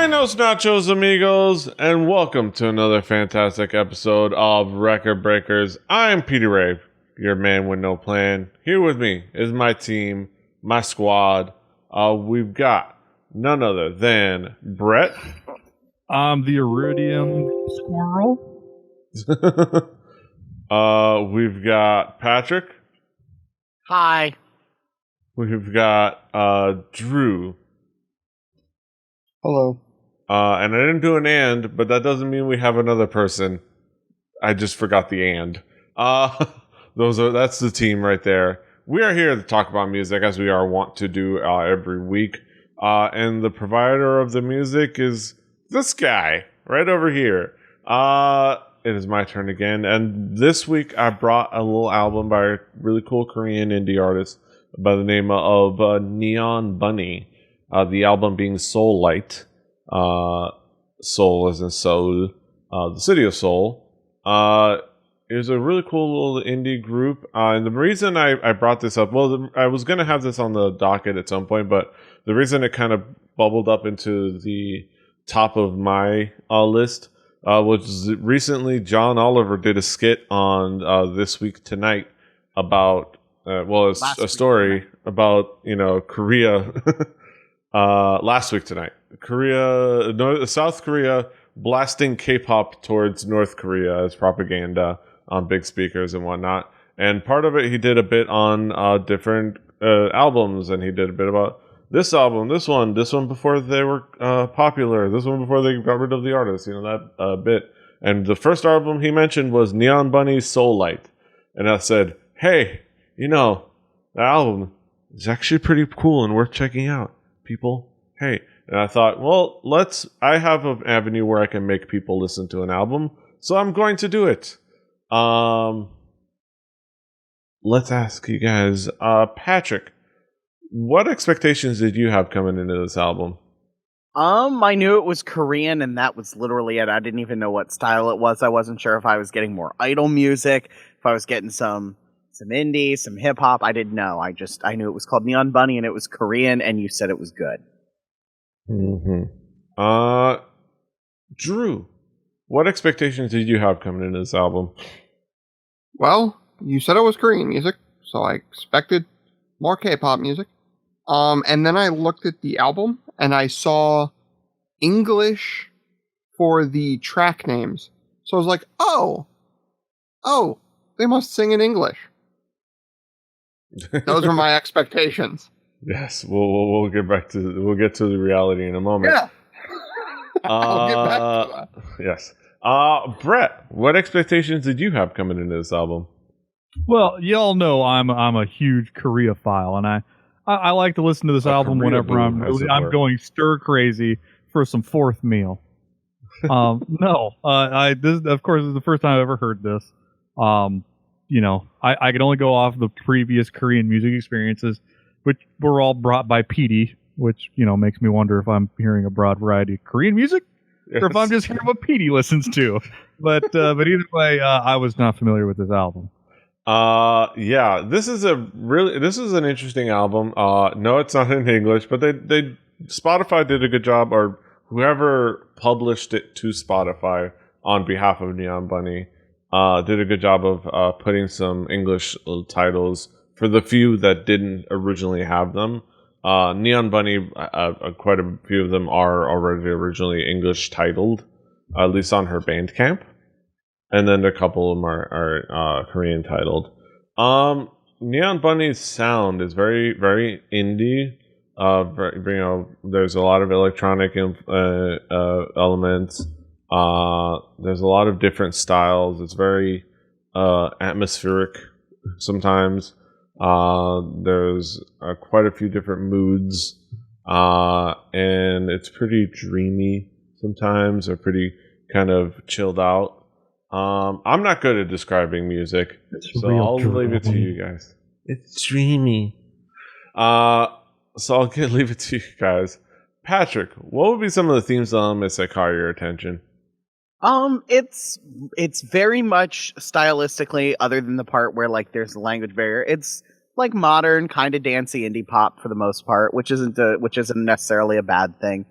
Buenos nachos, amigos, and welcome to another fantastic episode of Record Breakers. I'm Petey Ray, your man with no plan. Here with me is my team, my squad. We've got none other than Brett. I'm the iridium squirrel. We've got Patrick. Hi. We've got Drew. Hello. And I didn't do an and, but that doesn't mean we have another person. I just forgot the and. That's the team right there. We are here to talk about music as we are wont to do every week. And the provider of the music is this guy right over here. It is my turn again. And this week I brought a little album by a really cool Korean indie artist by the name of Neon Bunny. The album being Seoulight. Seoul as in Seoul. The city of Seoul. It was a really cool little indie group. And the reason I brought this up, I was going to have this on the docket at some point, but the reason it kind of bubbled up into the top of my list was recently John Oliver did a skit on This Week Tonight about, a story about, Korea. Last week tonight, South Korea blasting K-pop towards North Korea as propaganda on big speakers and whatnot. And part of it, he did a bit on different albums, and he did a bit about this album, this one before they were popular, this one before they got rid of the artist, that bit. And the first album he mentioned was Neon Bunny's Seoulight. And I said, hey, the album is actually pretty cool and worth checking out. People, hey. And I thought, I have an avenue where I can make people listen to an album, so I'm going to do it. Let's ask you guys, Patrick, what expectations did you have coming into this album? I knew it was Korean, and that was literally it. I didn't even know what style it was. I wasn't sure if I was getting more idol music, if I was getting some indie, some hip hop. I didn't know. I knew it was called Neon Bunny and it was Korean, and you said it was good. Mm-hmm. Drew, what expectations did you have coming into this album? Well, you said it was Korean music, so I expected more K-pop music. And then I looked at the album and I saw English for the track names. So I was like, oh, they must sing in English. Those were my expectations. Yes, we'll get to the reality in a moment. Yeah, I'll get back to that. Yes, Brett, what expectations did you have coming into this album? Well, y'all know I'm a huge Koreaphile, and I like to listen to this album whenever I'm going stir crazy for some fourth meal. This of course is the first time I've ever heard this. I could only go off the previous Korean music experiences, which were all brought by Petey, which, makes me wonder if I'm hearing a broad variety of Korean music, or if I'm just hearing what Petey listens to. But either way, I was not familiar with this album. This is an interesting album. No, it's not in English, but they Spotify did a good job, or whoever published it to Spotify on behalf of Neon Bunny did a good job of putting some English titles for the few that didn't originally have them. Neon Bunny, quite a few of them are already originally English titled, at least on her Bandcamp. And then a couple of them are Korean titled. Neon Bunny's sound is very, very indie. There's a lot of electronic elements. There's a lot of different styles. It's very atmospheric sometimes. There's quite a few different moods. And it's pretty dreamy sometimes, or pretty kind of chilled out. I'm not good at describing music, so I'll leave it to you guys. It's dreamy. So I'll leave it to you guys. Patrick, what would be some of the themes and elements that caught your attention? It's very much stylistically, other than the part where there's a language barrier. It's like modern, kind of dancey indie pop for the most part, which isn't necessarily a bad thing.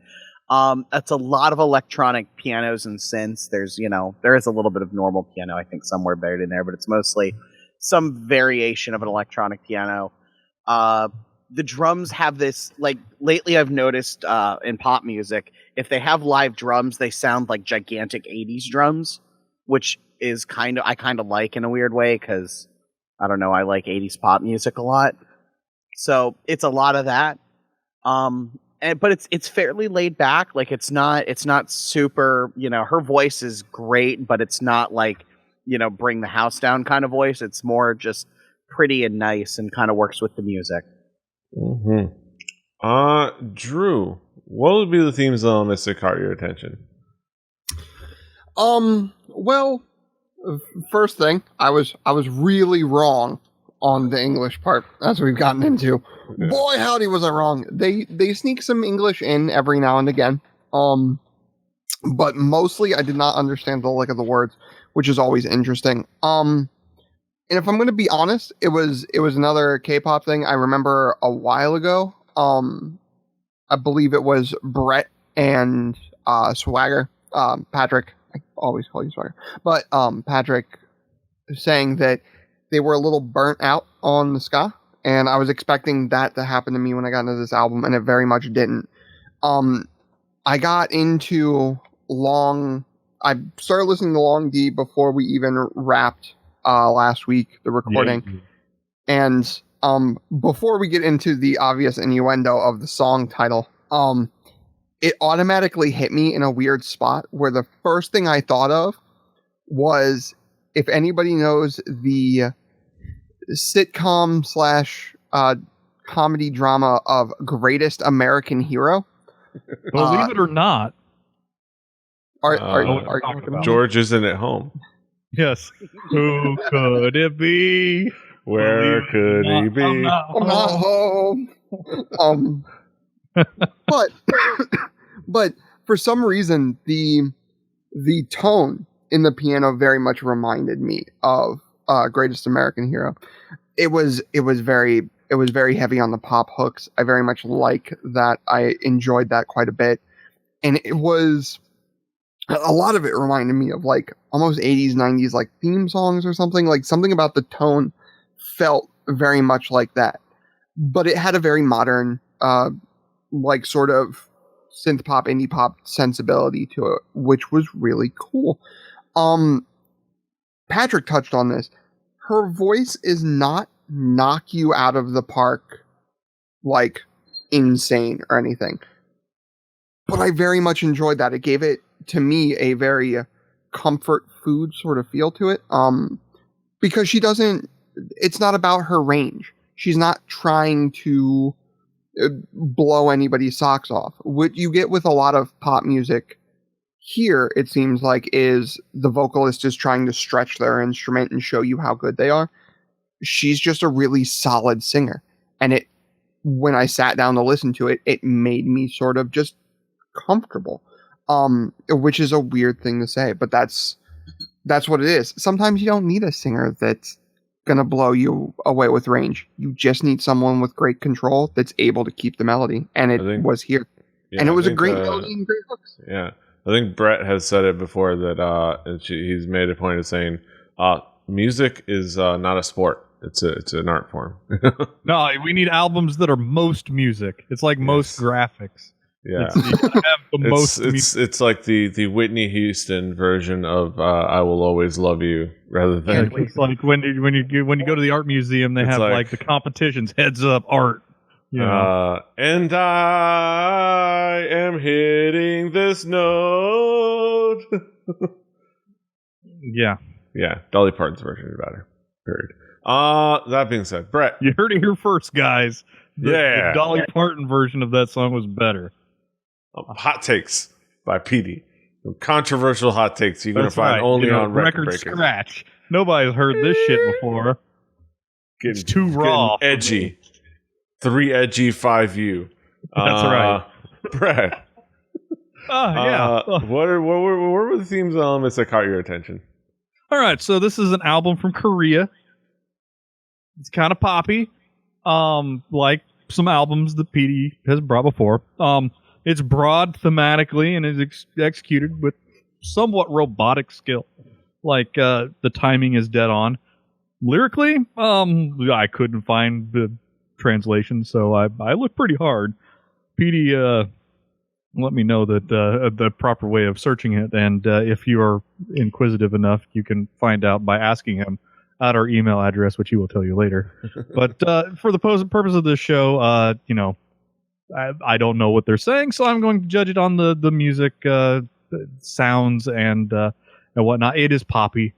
That's a lot of electronic pianos and synths. There is a little bit of normal piano, I think, somewhere buried in there, but it's mostly some variation of an electronic piano. The drums have this, like, lately I've noticed in pop music, if they have live drums, they sound like gigantic 80s drums, which is I kind of like in a weird way, because, I don't know, I like 80s pop music a lot. So it's a lot of that. But it's fairly laid back. Like, it's not super, her voice is great, but it's not like, bring the house down kind of voice. It's more just pretty and nice and kind of works with the music. Mm-hmm. Drew, what would be the themes elements that caught your attention? Well, first thing, I was really wrong on the English part, as we've gotten into. Yeah. Boy, howdy, was I wrong. They sneak some English in every now and again. But mostly I did not understand the lick of the words, which is always interesting. And if I'm going to be honest, it was another K-pop thing I remember a while ago. I believe it was Brett and Swagger, Patrick. I always call you Swagger, but Patrick saying that they were a little burnt out on the ska, and I was expecting that to happen to me when I got into this album, and it very much didn't. I got into I started listening to Long D before we even wrapped last week, the recording. Yeah. And before we get into the obvious innuendo of the song title, it automatically hit me in a weird spot where the first thing I thought of was, if anybody knows the sitcom / comedy drama of Greatest American Hero. Believe it or not. George isn't at home. Yes. Who could it be? Where could he be? I'm not home. But for some reason, the tone in the piano very much reminded me of Greatest American Hero. It was very heavy on the pop hooks. I very much like that. I enjoyed that quite a bit, and it was a lot of it reminded me of like almost 80s, 90s like theme songs or something. Like, something about the tone felt very much like that, but it had a very modern, like sort of synth pop, indie pop sensibility to it, which was really cool. Patrick touched on this. Her voice is not knock you out of the park like insane or anything, but I very much enjoyed that. It gave it to me a very comfort food sort of feel to it, because it's not about her range. She's not trying to blow anybody's socks off. What you get with a lot of pop music here, it seems like, is the vocalist is trying to stretch their instrument and show you how good they are. She's just a really solid singer, and when I sat down to listen to it, it made me sort of just comfortable, which is a weird thing to say, but that's what it is. Sometimes you don't need a singer that's gonna blow you away with range. You just need someone with great control that's able to keep the melody, and it was here. Yeah, and it was a great melody and great hooks. Yeah, I think Brett has said it before that he's made a point of saying music is not a sport. It's an art form. No, we need albums that are most music. It's like most graphics. Yeah, it's like the Whitney Houston version of "I Will Always Love You," rather than it's like when you go to the art museum, they have like the competitions. Heads up, art. And I am hitting this note. Yeah. Dolly Parton's version is better. Period. That being said, Brett, you heard it here first, guys. The Dolly Parton version of that song was better. Hot takes by Petey. Controversial hot takes you're going to find only on Record Scratch. Nobody's heard this shit before. It's too raw. Edgy. 3 edgy, 5 you. That's right. Brett. Yeah. What were the themes and elements that caught your attention? All right, so this is an album from Korea. It's kind of poppy, like some albums that Petey has brought before. It's broad thematically and is executed with somewhat robotic skill. Like the timing is dead on. Lyrically, I couldn't find the translation, so I looked pretty hard. Petey let me know that the proper way of searching it, and if you are inquisitive enough, you can find out by asking him at our email address, which he will tell you later. But for the purpose of this show, I don't know what they're saying, so I'm going to judge it on the music sounds and whatnot. It is poppy.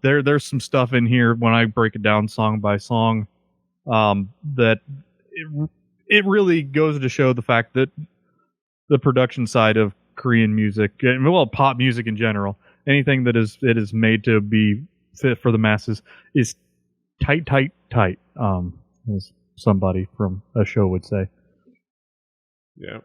There's some stuff in here when I break it down song by song that it really goes to show the fact that the production side of Korean music, well, pop music in general, anything that is made to be fit for the masses is tight, as somebody from a show would say. Yeah.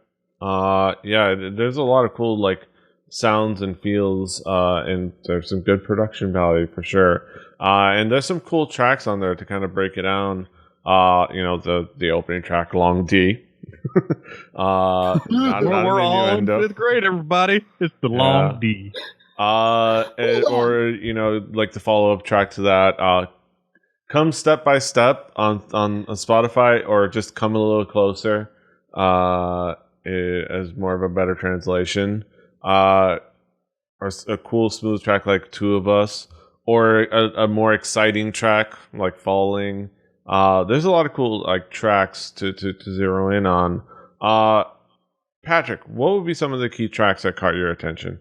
There's a lot of cool like sounds and feels, and there's some good production value for sure. And there's some cool tracks on there to kind of break it down. The opening track, Long D. We're all in fifth grade, everybody. It's the Long D. Like the follow-up track to that, Come Step by Step on Spotify, or just Come a Little Closer, as more of a better translation, or a cool smooth track like Two of Us, or a more exciting track like Falling. There's a lot of cool like tracks to zero in on. Patrick, what would be some of the key tracks that caught your attention?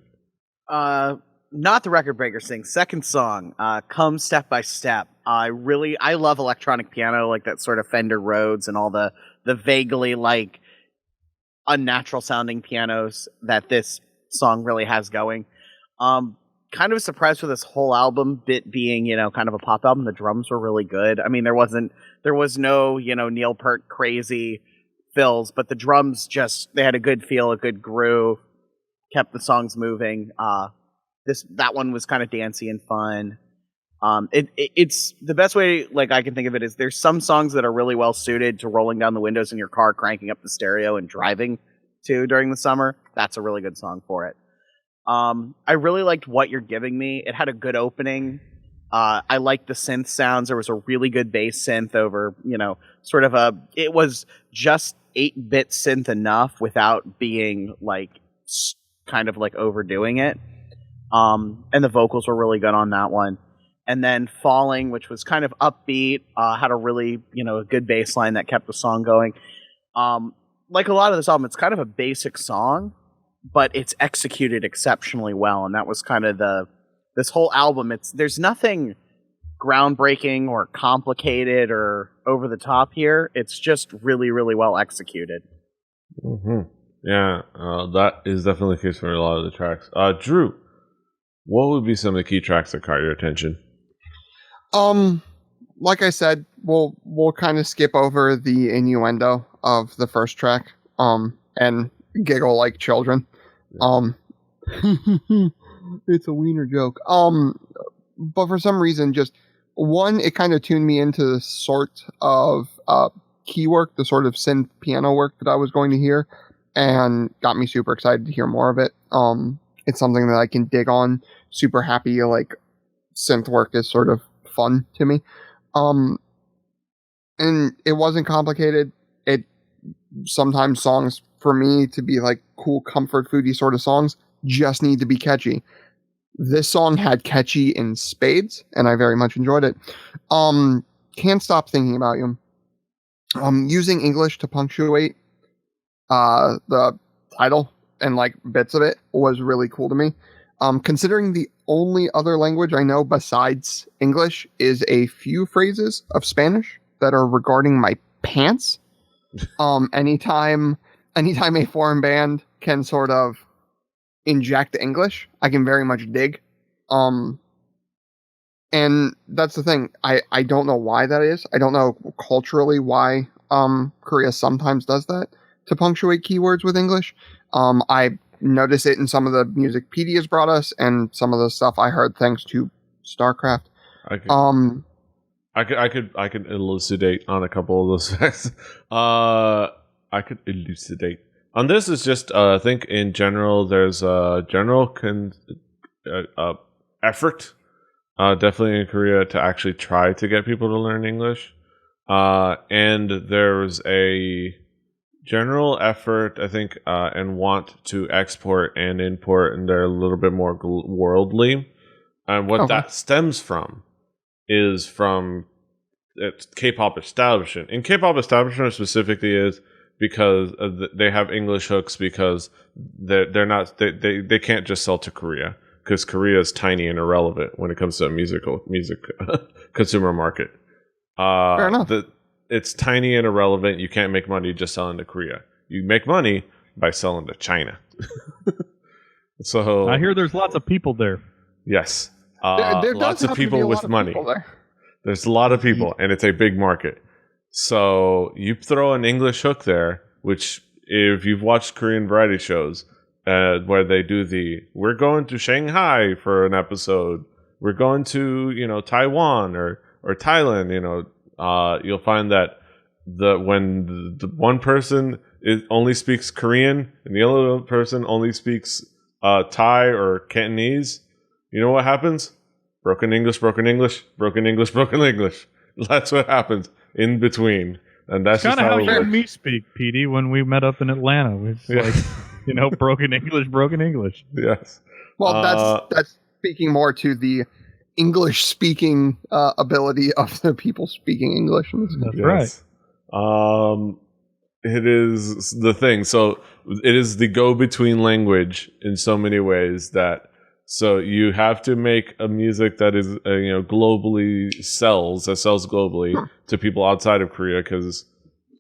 Not the record breaker thing. Second song, Come Step by Step. I love electronic piano, like that sort of Fender Rhodes and all the vaguely like unnatural sounding pianos that this song really has going. Kind of surprised with this whole album bit being, kind of a pop album. The drums were really good. I mean, there was no, Neil Peart crazy fills, but the drums they had a good feel, a good groove, kept the songs moving. That one was kind of dancey and fun. It's the best way like I can think of it is there's some songs that are really well suited to rolling down the windows in your car, cranking up the stereo and driving to during the summer. That's a really good song for it. I really liked What You're Giving Me. It had a good opening. I liked the synth sounds. There was a really good bass synth over, it was just 8-bit synth enough without being like kind of like overdoing it. And the vocals were really good on that one. And then Falling, which was kind of upbeat, had a really, a good bass line that kept the song going. Like a lot of this album, it's kind of a basic song, but it's executed exceptionally well. And that was kind of this whole album. There's nothing groundbreaking or complicated or over the top here. It's just really, really well executed. Mm-hmm. Yeah, that is definitely the case for a lot of the tracks. Drew, what would be some of the key tracks that caught your attention? Like I said, we'll kind of skip over the innuendo of the first track, and giggle like children. It's a wiener joke. But for some reason, just one, it kind of tuned me into the sort of key work, the sort of synth piano work that I was going to hear, and got me super excited to hear more of it. It's something that I can dig on. Super happy, like synth work is sort of fun to me. And it wasn't complicated. Sometimes songs for me to be like cool comfort foody sort of songs just need to be catchy. This song had catchy in spades, and I very much enjoyed it. Can't Stop Thinking About You. Using English to punctuate the title and like bits of it was really cool to me. Considering the only other language I know besides English is a few phrases of Spanish that are regarding my pants. Anytime a foreign band can sort of inject English, I can very much dig. And that's the thing. I don't know why that is. I don't know culturally why Korea sometimes does that to punctuate keywords with English. I notice it in some of the music Petey has brought us and some of the stuff I heard thanks to StarCraft. I could elucidate on a couple of those facts. I could elucidate. On this, it's just I think in general there's a general effort, definitely in Korea, to actually try to get people to learn English, and there's a general effort, I think, and want to export and import, and they're a little bit more worldly. And what that stems from is from K-pop establishment. And K-pop establishment specifically is because they have English hooks, because they're not they can't just sell to Korea, because Korea is tiny and irrelevant when it comes to a music consumer market. Fair enough. It's tiny and irrelevant. You can't make money just selling to Korea. You make money by selling to China. So I hear there's lots of people there. Yes, there lots of people with money. There. There's a lot of people, and it's a big market. So you throw an English hook there, which if you've watched Korean variety shows, where they do we're going to Shanghai for an episode, we're going to Taiwan or Thailand, you'll find that when the one person only speaks Korean and the other person only speaks Thai or Cantonese, you know what happens? Broken English, broken English, broken English, broken English. That's what happens in between, and that's kind just of how it you and works. me speak, Petey, when we met up in Atlanta. It's like broken English, broken English. Yes. Well, that's speaking more to the English speaking ability of the people speaking English in this country. That's right. It is the thing. So it is the go-between language in so many ways that. So you have to make a music that is globally sells globally to people outside of Korea, because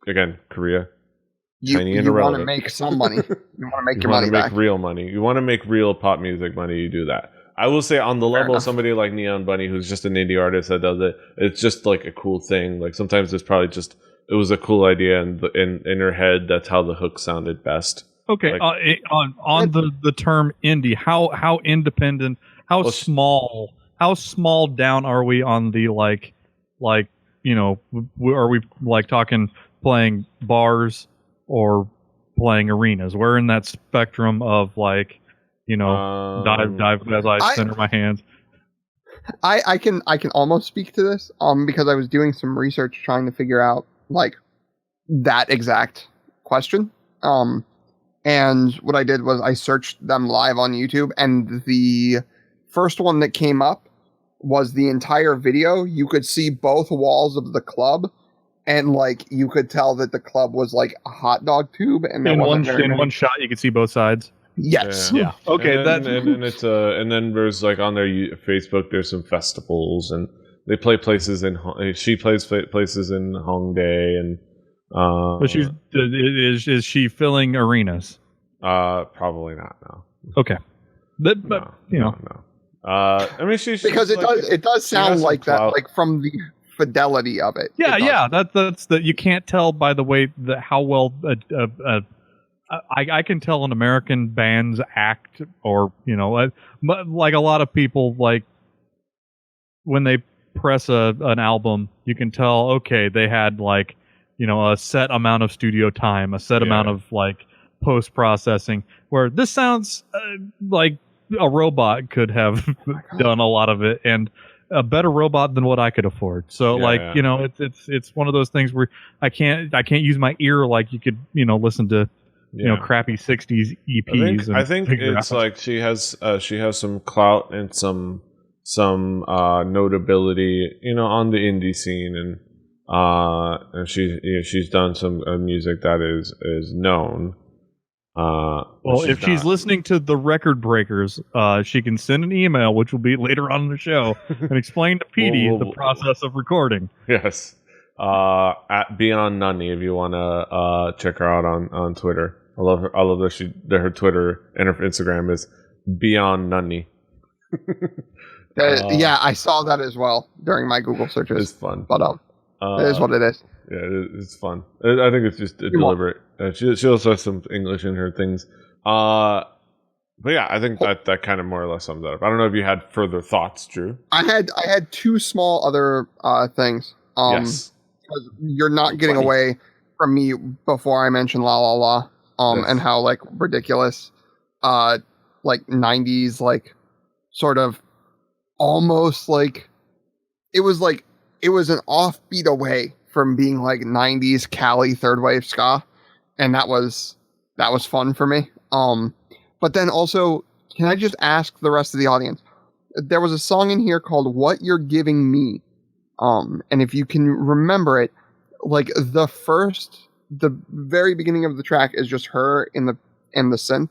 again, Korea, tiny and you irrelevant. Want to make some money. You want to make you your money back. Make real money. You want to make real pop music money. You do that. I will say, on the level of somebody like Neon Bunny, who's just an indie artist that does it, it's just like a cool thing. Like sometimes it's probably just it was a cool idea, and in her head, that's how the hook sounded best. Okay, on the term indie, how independent, how small down are we on the are we like talking playing bars or playing arenas? We're in that spectrum of dive as I center my hands. I can almost speak to this because I was doing some research trying to figure out that exact question. And what I did was I searched them live on YouTube, and the first one that came up was the entire video. You could see both walls of the club, and you could tell that the club was like a hot dog tube. And in one shot, you could see both sides. Yes. Yeah. Okay. And then there's on their Facebook, there's some festivals, and they play places she plays places in Hongdae and. But is she filling arenas? Probably not. No. Okay, no. I mean, she's because it does sound like that, from the fidelity of it. Yeah. That's that you can't tell by the way that how well I can tell an American band's act, or like a lot of people when they press an album, you can tell they had a set amount of studio time, a set amount of post processing, where this sounds like a robot could have done a lot of it, and a better robot than what I could afford. So it's one of those things where I can't use my ear like you could listen to crappy 60s EPs. I think it's she has some clout and some notability on the indie scene, and she's done some music that is known. Well, if she's listening to the Record Breakers, she can send an email, which will be later on in the show, and explain to Petey the process of recording. Yes, at Beyond Nunny, if you want to check her out on Twitter. I love her. I love that her Twitter and her Instagram is Beyond Nunny. Yeah, I saw that as well during my Google searches. It's fun, but it is what it is. Yeah, it's fun. I think it's just deliberate. She also has some English in her things. But yeah, I think that kind of more or less sums that up. I don't know if you had further thoughts, Drew. I had two small other things. Yes. Because you're not getting away from me before I mention La La La. and how like ridiculous, like 90s, like sort of almost like it was an offbeat away from being like 90s Cali third wave ska, and that was fun for me. But then also, can I just ask the rest of the audience? There was a song in here called "What You're Giving Me," and if you can remember it, like the very beginning of the track is just her in the synth.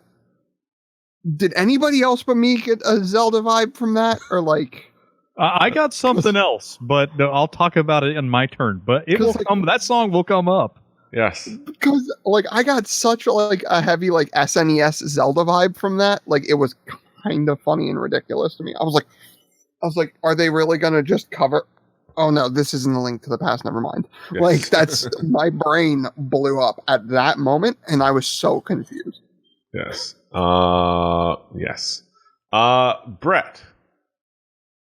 Did anybody else but me get a Zelda vibe from that, or like? I got something else, but I'll talk about it in my turn. But it will come. That song will come up. Yes, because like I got such like a heavy like SNES Zelda vibe from that. Like it was kind of funny and ridiculous to me. I was like, are they really gonna just cover? Oh no, this isn't a Link to the Past. Never mind. yes. Like that's my brain blew up at that moment, and I was so confused. Yes. Yes. Brett,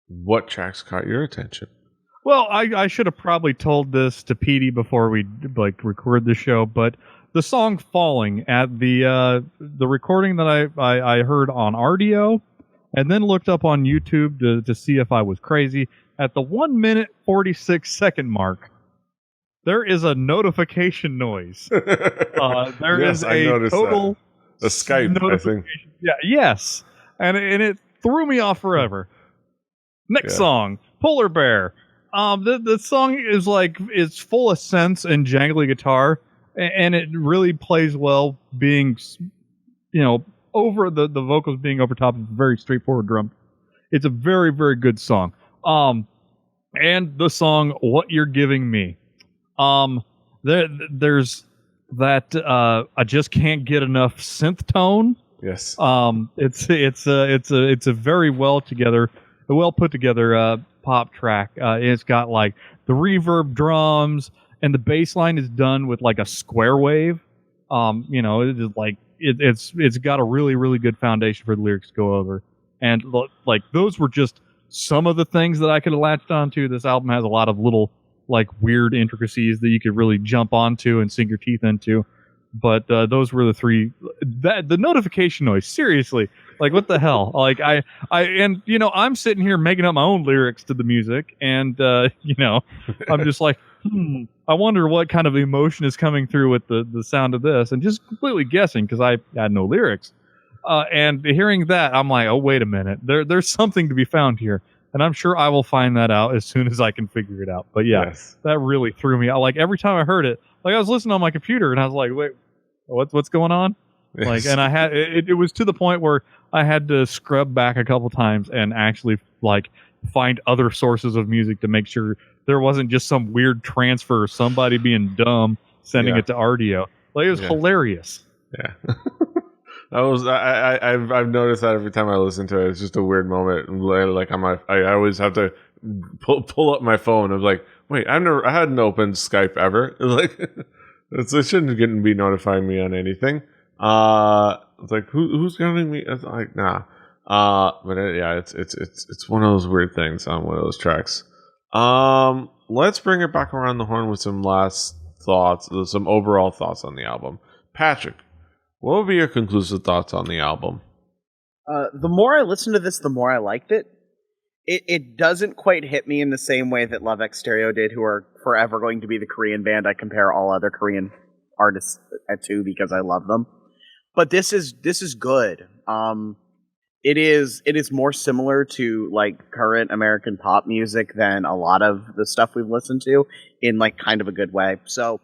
what tracks caught your attention? Well, I should have probably told this to Petey before we like record the show, but the song "Falling" at the recording that I heard on RDO, and then looked up on YouTube to see if I was crazy. At the 1 minute 46 second mark, there is a notification noise. There Yes, is I a noticed total the Skype, I think. Yeah, yes, and it threw me off forever. Next song, "Polar Bear." The song is like it's full of sense and jangly guitar, and it really plays well. Being, over the vocals being over top of a very straightforward drum. It's a very, very good song. And the song "What You're Giving Me." There's that I just can't get enough synth tone. Yes. It's a very well put together pop track. It's got like the reverb drums, and the bass line is done with like a square wave. It is like it's got a really, really good foundation for the lyrics to go over. And like those were just some of the things that I could have latched onto. This album has a lot of little like weird intricacies that you could really jump onto and sink your teeth into. But those were the three. The notification noise, seriously, like what the hell? Like I'm sitting here making up my own lyrics to the music, and I'm just like, I wonder what kind of emotion is coming through with the sound of this, and just completely guessing because I had no lyrics. And hearing that, I'm like, oh wait a minute, there's something to be found here, and I'm sure I will find that out as soon as I can figure it out. But yeah, that really threw me out. Like every time I heard it. Like I was listening on my computer and I was like, wait, what's going on? Yes. Like, and I had it was to the point where I had to scrub back a couple times and actually like find other sources of music to make sure there wasn't just some weird transfer or somebody being dumb sending it to RDO. Like it was hilarious. Yeah. I've noticed that every time I listen to it, it's just a weird moment. Like I always have to pull up my phone. I'm like, wait, I hadn't opened Skype ever. Like, it shouldn't be notifying me on anything. It's like who's calling me? It's like nah. But it's one of those weird things on one of those tracks. Let's bring it back around the horn with some last thoughts, some overall thoughts on the album. Patrick, what would be your conclusive thoughts on the album? The more I listened to this, the more I liked it. It doesn't quite hit me in the same way that Love X Stereo did, who are forever going to be the Korean band I compare all other Korean artists to because I love them. But this is good. It is more similar to like current American pop music than a lot of the stuff we've listened to in like kind of a good way. So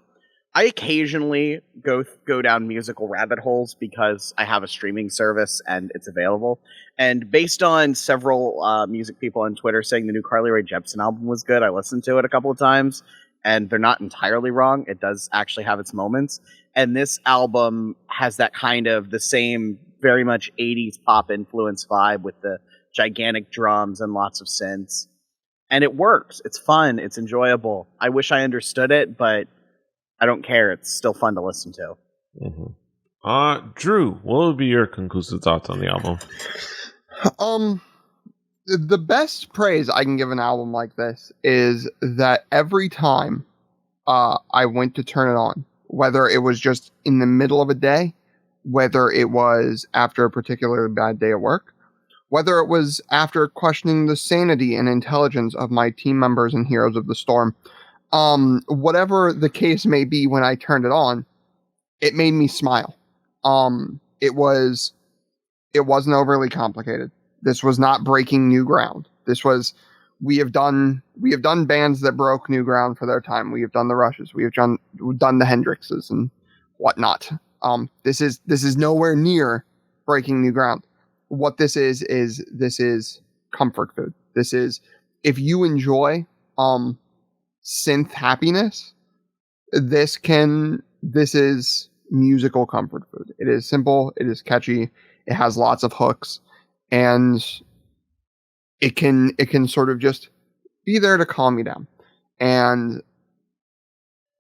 I occasionally go down musical rabbit holes because I have a streaming service and it's available. And based on several music people on Twitter saying the new Carly Rae Jepsen album was good, I listened to it a couple of times, and they're not entirely wrong. It does actually have its moments. And this album has that kind of the same very much 80s pop influence vibe with the gigantic drums and lots of synths. And it works. It's fun. It's enjoyable. I wish I understood it, but I don't care. It's still fun to listen to. Mm-hmm. Drew, what would be your conclusive thoughts on the album? The best praise I can give an album like this is that every time I went to turn it on, whether it was just in the middle of a day, whether it was after a particularly bad day at work, whether it was after questioning the sanity and intelligence of my team members and Heroes of the Storm. Whatever the case may be, when I turned it on, it made me smile. It wasn't overly complicated. This was not breaking new ground. This was, we have done bands that broke new ground for their time. We have done the Rushes. We've done the Hendrixes and whatnot. This is nowhere near breaking new ground. What this is comfort food. This is, if you enjoy synth happiness, this is musical comfort food. It is simple, it is catchy, it has lots of hooks, and it can sort of just be there to calm you down. And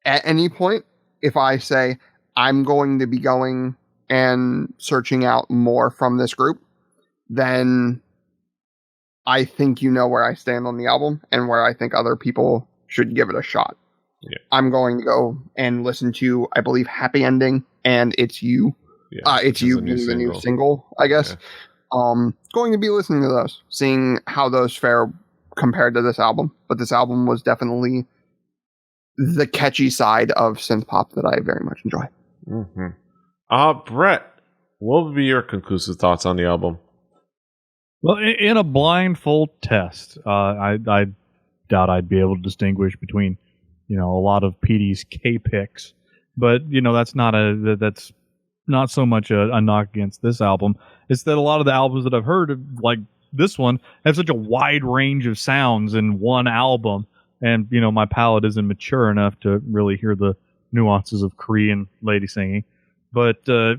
at any point, if I say I'm going to be going and searching out more from this group, then I think you know where I stand on the album and where I think other people should give it a shot. Yeah. I'm going to go and listen to, I believe, Happy Ending and It's You. Yeah, It's You being the new single, I guess. Yeah. Going to be listening to those, seeing how those fare compared to this album. But this album was definitely the catchy side of synth pop that I very much enjoy. Mm-hmm. Brett, what would be your conclusive thoughts on the album? Well, in a blindfold test, I doubt I'd be able to distinguish between, a lot of Petey's K-picks, but that's not so much a knock against this album. It's that a lot of the albums that I've heard, like this one, have such a wide range of sounds in one album, and my palate isn't mature enough to really hear the nuances of Korean lady singing. But I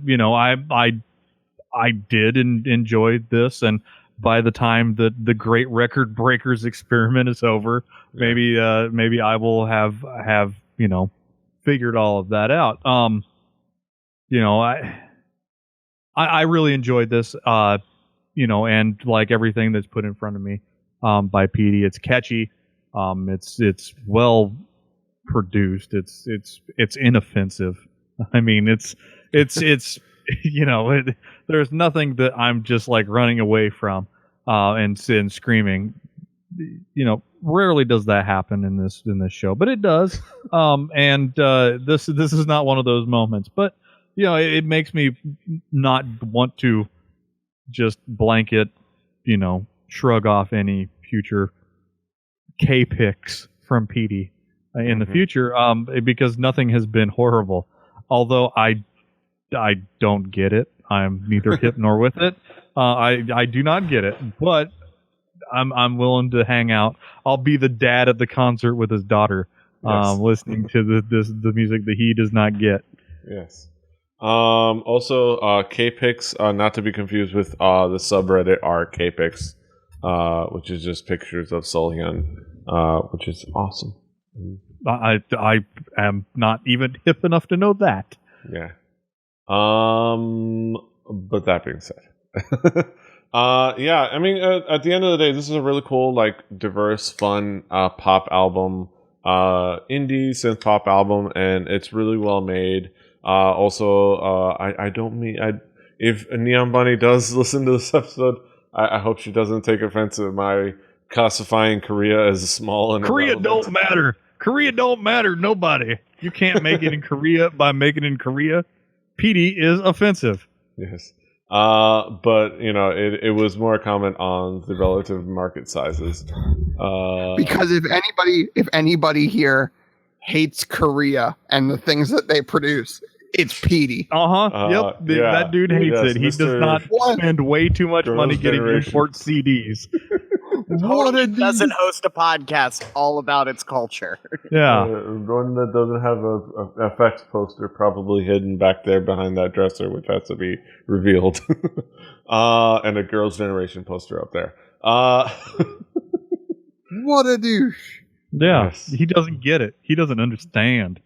did enjoy this, and by the time that the Great Record Breakers experiment is over, maybe I will have figured all of that out. I really enjoyed this, and like everything that's put in front of me by Petey, it's catchy, it's well produced, it's inoffensive. I mean, it's there's nothing that I'm just like running away from and screaming. Rarely does that happen in this show, but it does. This is not one of those moments. But it makes me not want to just blanket, shrug off any future K-picks from Petey in the future, because nothing has been horrible. Although I don't get it. I'm neither hip nor with it. I do not get it, but I'm willing to hang out. I'll be the dad at the concert with his daughter, listening to the music that he does not get. Yes. Also, K-Pics, not to be confused with the subreddit r K-Pics, which is just pictures of Seoulight, which is awesome. I am not even hip enough to know that. Yeah. But that being said, yeah, I mean, at the end of the day, this is a really cool, like, diverse, fun, pop album, indie synth pop album, and it's really well made. Also, I don't mean, if Neon Bunny does listen to this episode, I hope she doesn't take offense at my classifying Korea as small and Korea irrelevant. don't matter. Korea don't matter. Nobody. You can't make it in Korea by making it in Korea. Petey is offensive. Yes. But it was more a comment on the relative market sizes. Because if anybody here hates Korea and the things that they produce, it's Petey. Yep. Yeah, that dude hates it. He Mr. does not spend way too much money getting import CDs. Totally doesn't host a podcast all about its culture. Yeah. One that doesn't have a FX poster probably hidden back there behind that dresser, which has to be revealed. And a Girls' Generation poster up there. What a douche. Yeah. Yes. He doesn't get it. He doesn't understand.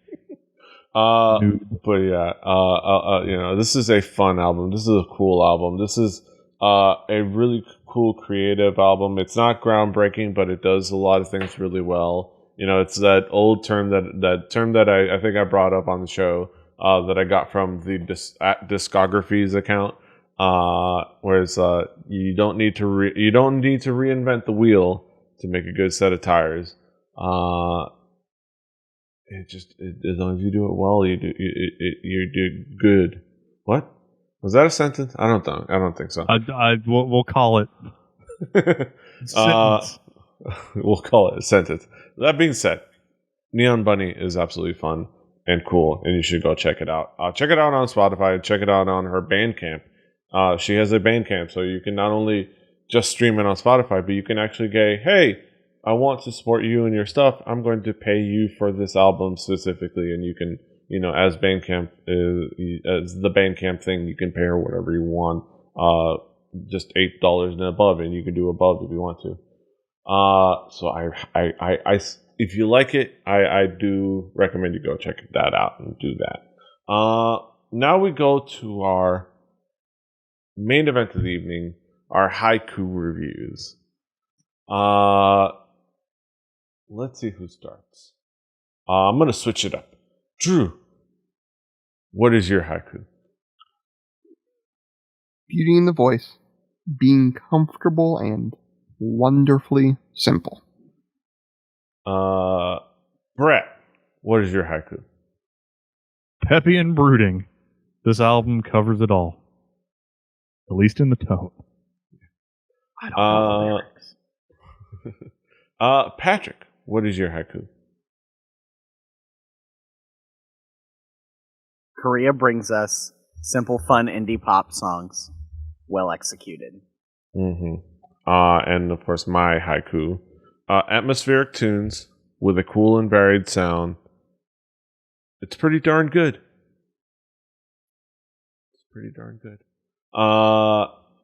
But yeah, this is a fun album. This is a cool album. This is a really cool creative album. It's not groundbreaking, but it does a lot of things really well. It's that old term that I think I brought up on the show, that I got from the discographies account. Whereas you don't need to reinvent the wheel to make a good set of tires. As long as you do it well, you do good. What was that a sentence? I don't think so. We'll call it sentence. We'll call it a sentence. That being said, Neon Bunny is absolutely fun and cool, and you should go check it out. Check it out on Spotify. Check it out on her Bandcamp. She has a Bandcamp, so you can not only just stream it on Spotify, but you can actually go, hey, I want to support you and your stuff. I'm going to pay you for this album specifically, and you can, as Bandcamp as the Bandcamp thing, you can pay her whatever you want. Just $8 and above, and you can do above if you want to. So I if you like it, I do recommend you go check that out and do that. Now we go to our main event of the evening, our haiku reviews. Let's see who starts. I'm going to switch it up. Drew, what is your haiku? Beauty in the voice, being comfortable and wonderfully simple. Brett, what is your haiku? Peppy and brooding. This album covers it all. At least in the tone. I don't know the lyrics. Patrick, what is your haiku? Korea brings us simple, fun indie pop songs, well executed. Mm-hmm. And of course, my haiku: atmospheric tunes with a cool and varied sound. It's pretty darn good.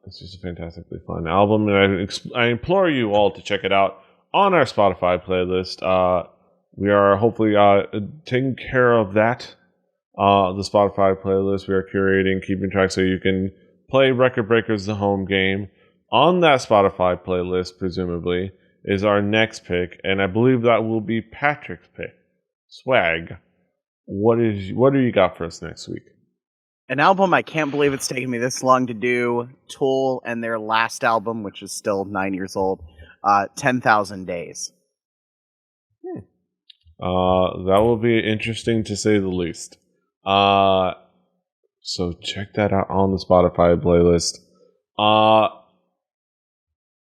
It's just a fantastically fun album, and I implore you all to check it out on our Spotify playlist. We are hopefully taking care of that. The Spotify playlist we are curating, keeping track, so you can play Record Breakers the home game on that Spotify playlist. Presumably, is our next pick, and I believe that will be Patrick's pick. Swag. What do you got for us next week? An album I can't believe it's taken me this long to do. Tool and their last album, which is still 9 years old, 10,000 Days. That will be interesting to say the least. So check that out on the Spotify playlist.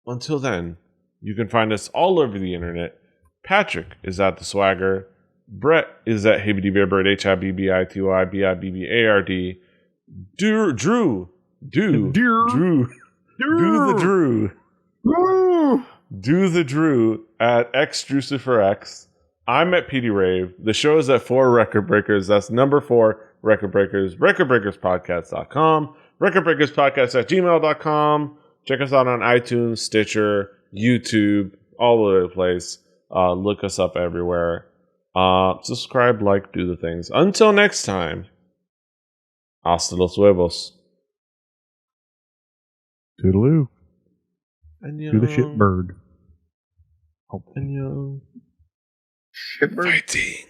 Until then, you can find us all over the internet. Patrick is at The Swagger. Brett is at Hibbity-Bibbard, HIBBITYBIBBARD. Do the Drew at XDruciferX. I'm at Petey Rave. The show is at 4 Record Breakers. That's number 4 Record Breakers. RecordBreakersPodcast.com. RecordBreakersPodcast@gmail.com. Check us out on iTunes, Stitcher, YouTube, all over the place. Look us up everywhere. Subscribe, like, do the things. Until next time, hasta los huevos. Toodaloo. Annyeong. Do the shit bird. Annyeong. Shitbird. Fighting.